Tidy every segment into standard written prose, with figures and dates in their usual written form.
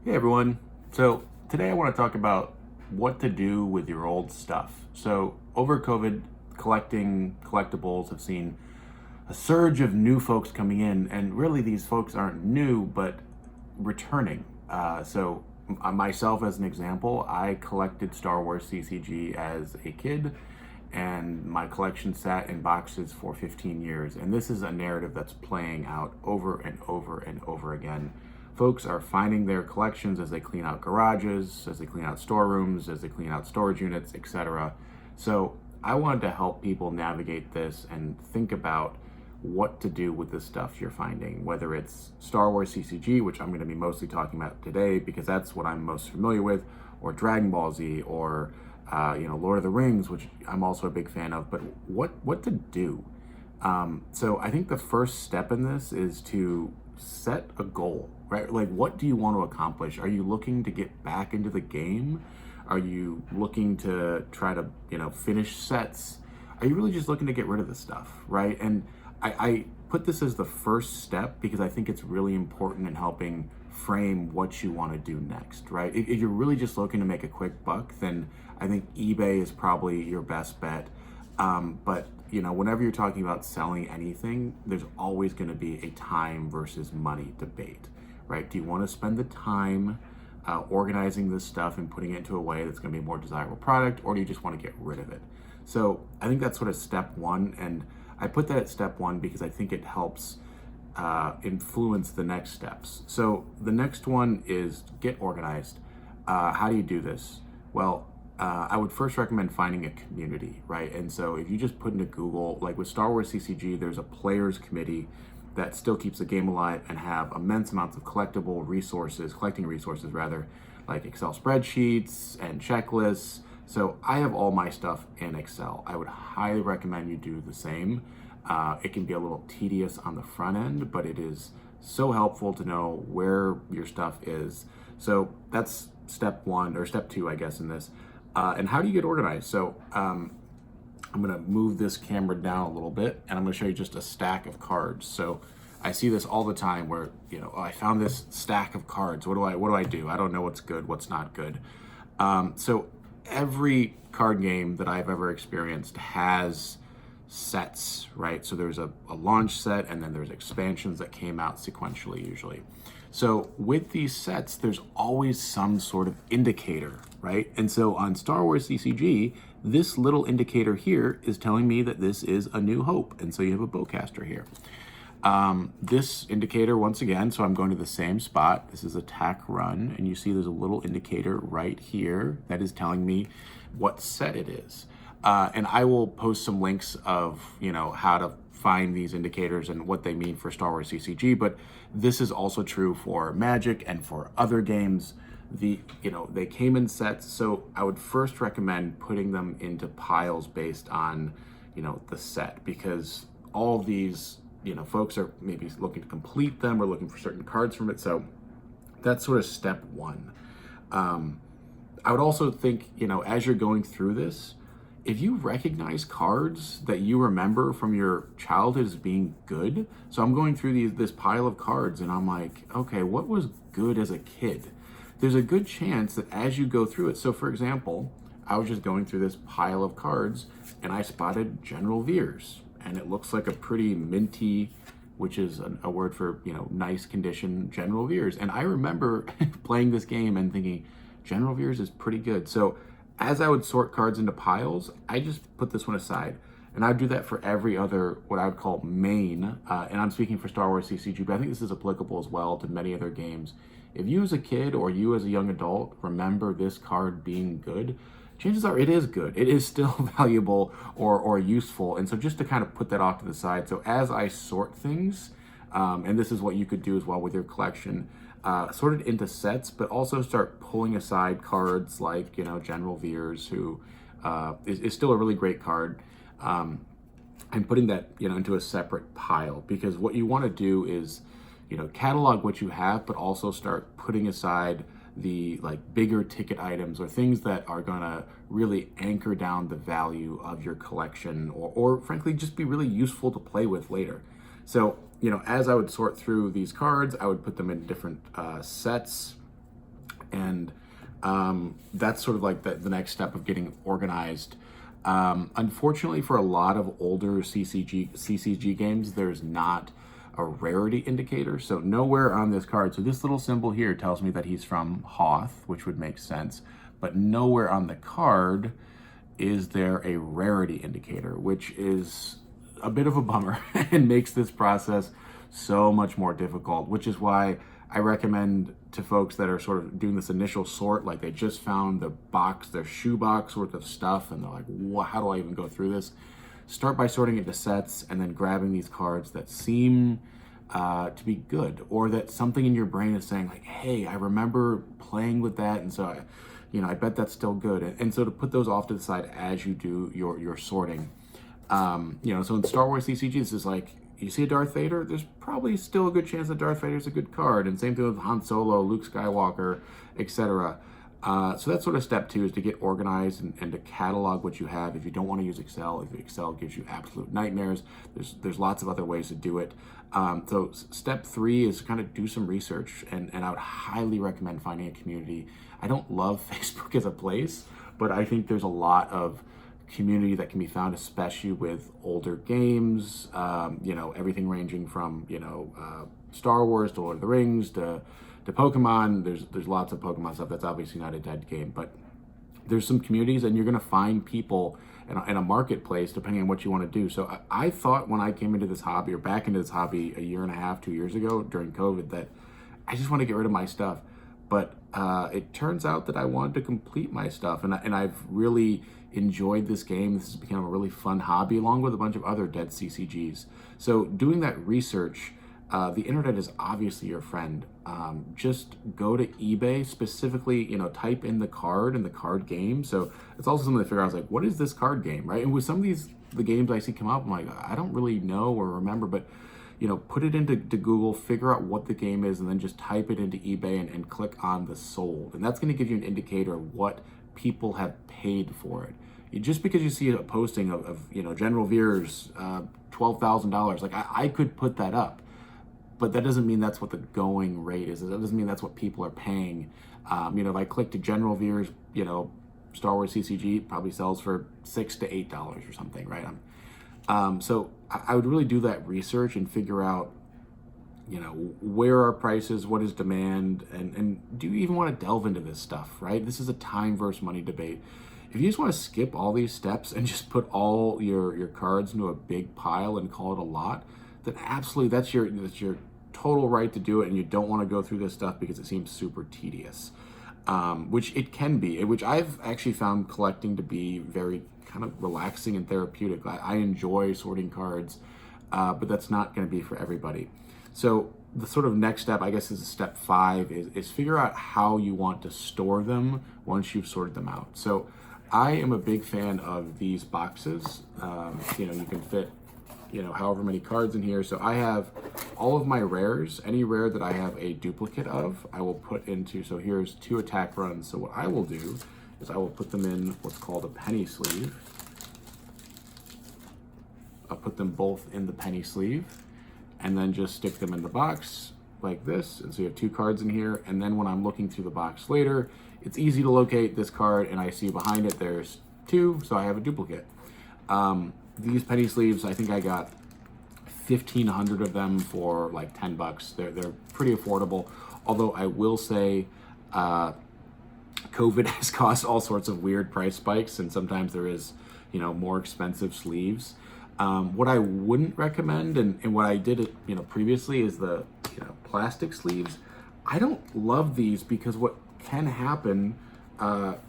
Hey everyone. So today I want to talk about what to do with your old stuff. So over COVID, collecting collectibles have seen a surge of new folks coming in, and really these folks aren't new, but returning. Myself as an example, I collected Star Wars CCG as a kid, and my collection sat in boxes for 15 years. And this is a narrative that's playing out over and over and over again. Folks are finding their collections as they clean out garages, as they clean out storerooms, as they clean out storage units, etc. So I wanted to help people navigate this and think about what to do with the stuff you're finding, whether it's Star Wars CCG, which I'm going to be mostly talking about today because that's what I'm most familiar with, or Dragon Ball Z, or Lord of the Rings, which I'm also a big fan of. But what to do? So I think the first step in this is to set a goal, right? Like, what do you want to accomplish? Are you looking to get back into the game? Are you looking to try to, finish sets? Are you really just looking to get rid of the stuff, right? And I put this as the first step because I think it's really important in helping frame what you want to do next, right? If you're really just looking to make a quick buck, then I think eBay is probably your best bet. But whenever you're talking about selling anything, there's always going to be a time versus money debate, right? Do you want to spend the time organizing this stuff and putting it into a way that's going to be a more desirable product, or do you just want to get rid of it? So I think that's sort of step one, and I put that at step one because I think it helps influence the next steps. So the next one is get organized. How do you do this? Well, I would first recommend finding a community, right? And so if you just put into Google, like with Star Wars CCG, there's a players committee that still keeps the game alive and have immense amounts of collecting resources rather, like Excel spreadsheets and checklists. So I have all my stuff in Excel. I would highly recommend you do the same. It can be a little tedious on the front end, but it is so helpful to know where your stuff is. So that's step one, or step two, I guess, in this. And how do you get organized? So I'm gonna move this camera down a little bit, and I'm gonna show you just a stack of cards. So I see this all the time where, I found this stack of cards. What do I do? I don't know what's good, what's not good. So every card game that I've ever experienced has sets, right? So there's a launch set, and then there's expansions that came out sequentially usually. So with these sets, there's always some sort of indicator, right? And so on Star Wars CCG, this little indicator here is telling me that this is A New Hope. And so you have a bowcaster here. This indicator, once again, so I'm going to the same spot. This is attack run, and you see there's a little indicator right here that is telling me what set it is. And I will post some links of, how to find these indicators and what they mean for Star Wars CCG, but this is also true for Magic and for other games. They came in sets, so I would first recommend putting them into piles based on, the set, because all of these, folks are maybe looking to complete them or looking for certain cards from it. So that's sort of step one. I would also think, as you're going through this, if you recognize cards that you remember from your childhood as being good, so I'm going through this pile of cards and I'm like, okay, what was good as a kid? There's a good chance that as you go through it, so for example, I was just going through this pile of cards and I spotted General Veers, and it looks like a pretty minty, which is a word for, nice condition, General Veers. And I remember playing this game and thinking, General Veers is pretty good. So as I would sort cards into piles, I just put this one aside. And I'd do that for every other, what I would call main, and I'm speaking for Star Wars CCG, but I think this is applicable as well to many other games. If you as a kid or you as a young adult remember this card being good, chances are it is good. It is still valuable or useful. And so just to kind of put that off to the side. So as I sort things, and this is what you could do as well with your collection, sort it into sets, but also start pulling aside cards like, General Veers, who is still a really great card, and putting that, into a separate pile, because what you want to do is, catalog what you have, but also start putting aside the bigger ticket items or things that are gonna really anchor down the value of your collection, or frankly just be really useful to play with later. So as I would sort through these cards, I would put them in different sets, And that's sort of like the next step of getting organized. Unfortunately, for a lot of older CCG games, there's not a rarity indicator. So nowhere on this card. So this little symbol here tells me that he's from Hoth, which would make sense. But nowhere on the card is there a rarity indicator, which is a bit of a bummer and makes this process so much more difficult, which is why I recommend to folks that are sort of doing this initial sort, like they just found the box, their shoebox worth of stuff, and they're like, how do I even go through this? Start by sorting into sets and then grabbing these cards that seem to be good, or that something in your brain is saying like, hey, I remember playing with that, and so I bet that's still good. And so to put those off to the side as you do your sorting. So in Star Wars CCG, this is like, you see a Darth Vader, there's probably still a good chance that Darth Vader's a good card. And same thing with Han Solo, Luke Skywalker, etc. So that's sort of step 2, is to get organized and to catalog what you have. If you don't want to use Excel, if Excel gives you absolute nightmares, there's lots of other ways to do it. So step 3 is kind of do some research, and I would highly recommend finding a community. I don't love Facebook as a place, but I think there's a lot of community that can be found, especially with older games, everything ranging from Star Wars to Lord of the Rings to Pokemon. There's lots of Pokemon stuff. That's obviously not a dead game, but there's some communities, and you're going to find people in a marketplace depending on what you want to do. So I thought when I came into this hobby, or back into this hobby a year and a half, 2 years ago during COVID, that I just want to get rid of my stuff. But it turns out that I wanted to complete my stuff, and I've really enjoyed this game. This has become a really fun hobby, along with a bunch of other dead CCGs. So doing that research, the internet is obviously your friend. Just go to eBay, specifically, type in the card and the card game. So it's also something to figure out, is like, what is this card game, right? And with some of the games I see come up, I'm like, I don't really know or remember, but put it into Google, figure out what the game is, and then just type it into eBay and click on the sold. And that's going to give you an indicator of what people have paid for it. Just because you see a posting of General Veer's $12,000, like I could put that up, but that doesn't mean that's what the going rate is. That doesn't mean that's what people are paying. If I click to General Veer's, Star Wars CCG, it probably sells for $6 to $8 or something, right? So I would really do that research and figure out, where are prices, what is demand, and do you even want to delve into this stuff, right? This is a time versus money debate. If you just want to skip all these steps and just put all your cards into a big pile and call it a lot, then absolutely that's your total right to do it, and you don't want to go through this stuff because it seems super tedious, which it can be, which I've actually found collecting to be very kind of relaxing and therapeutic. I enjoy sorting cards, but that's not going to be for everybody. So the sort of next step, I guess, is step 5, is figure out how you want to store them once you've sorted them out. So I am a big fan of these boxes. You can fit, however many cards in here. So I have all of my rares. Any rare that I have a duplicate of, I will put into, so here's 2 attack runs. So what I will do is I will put them in what's called a penny sleeve. I'll put them both in the penny sleeve, and then just stick them in the box like this. And so you have 2 cards in here, and then when I'm looking through the box later, it's easy to locate this card, and I see behind it there's 2, so I have a duplicate. These penny sleeves, I think I got 1,500 of them for like $10. They're pretty affordable, although I will say COVID has caused all sorts of weird price spikes, and sometimes there is, more expensive sleeves. What I wouldn't recommend, and what I did, previously, is the, plastic sleeves. I don't love these because what can happen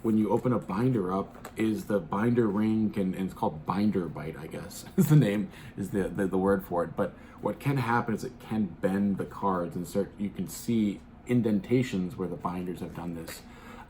when you open a binder up is the binder ring and it's called binder bite, I guess, is the name, is the word for it. But what can happen is it can bend the cards, and you can see indentations where the binders have done this.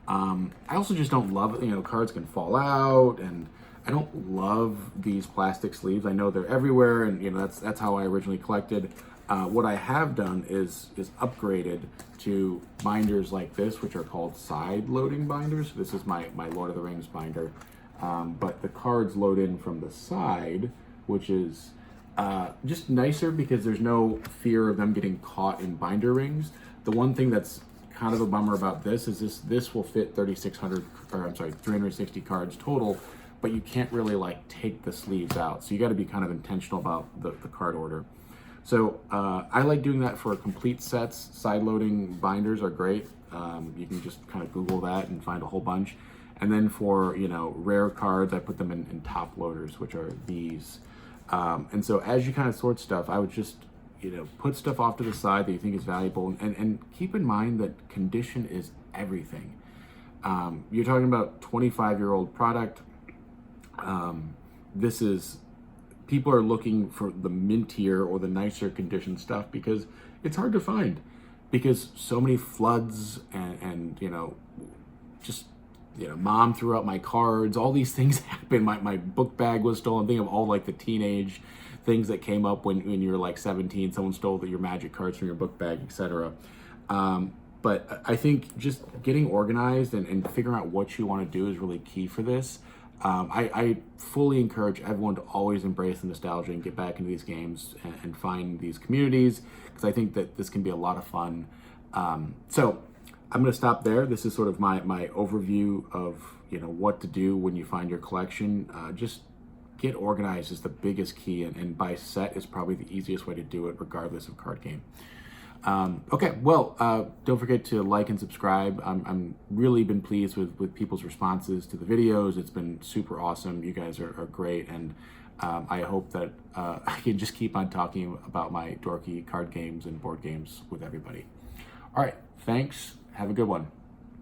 I also just don't love it. Cards can fall out, and I don't love these plastic sleeves. I know they're everywhere, and that's how I originally collected. What I have done is upgraded to binders like this, which are called side-loading binders. This is my Lord of the Rings binder, but the cards load in from the side, which is just nicer because there's no fear of them getting caught in binder rings. The one thing that's kind of a bummer about this is this will fit 3,600, or I'm sorry, 360 cards total, but you can't really like take the sleeves out. So you got to be kind of intentional about the card order. So I like doing that for complete sets. Side-loading binders are great. You can just kind of Google that and find a whole bunch. And then for, you know, rare cards, I put them in top loaders, which are these. And so as you kind of sort stuff, I would just, you know, put stuff off to the side that you think is valuable, and keep in mind that condition is everything. You're talking about 25-year-old product. This is, people are looking for the mintier or the nicer condition stuff because it's hard to find, because so many floods and you know, just, you know, mom threw out my cards, all these things happen. My book bag was stolen. Think of all like the teenage things that came up when you're like 17, someone stole your magic cards from your book bag, etc. But I think just getting organized and figuring out what you want to do is really key for this. I fully encourage everyone to always embrace the nostalgia and get back into these games and find these communities, because I think that this can be a lot of fun. So I'm going to stop there. This is sort of my overview of, you know, what to do when you find your collection. Just get organized is the biggest key, and buy set is probably the easiest way to do it, regardless of card game. Okay, well, don't forget to like and subscribe. I'm really been pleased with people's responses to the videos. It's been super awesome. You guys are great, and I hope that I can just keep on talking about my dorky card games and board games with everybody. All right, thanks. Have a good one.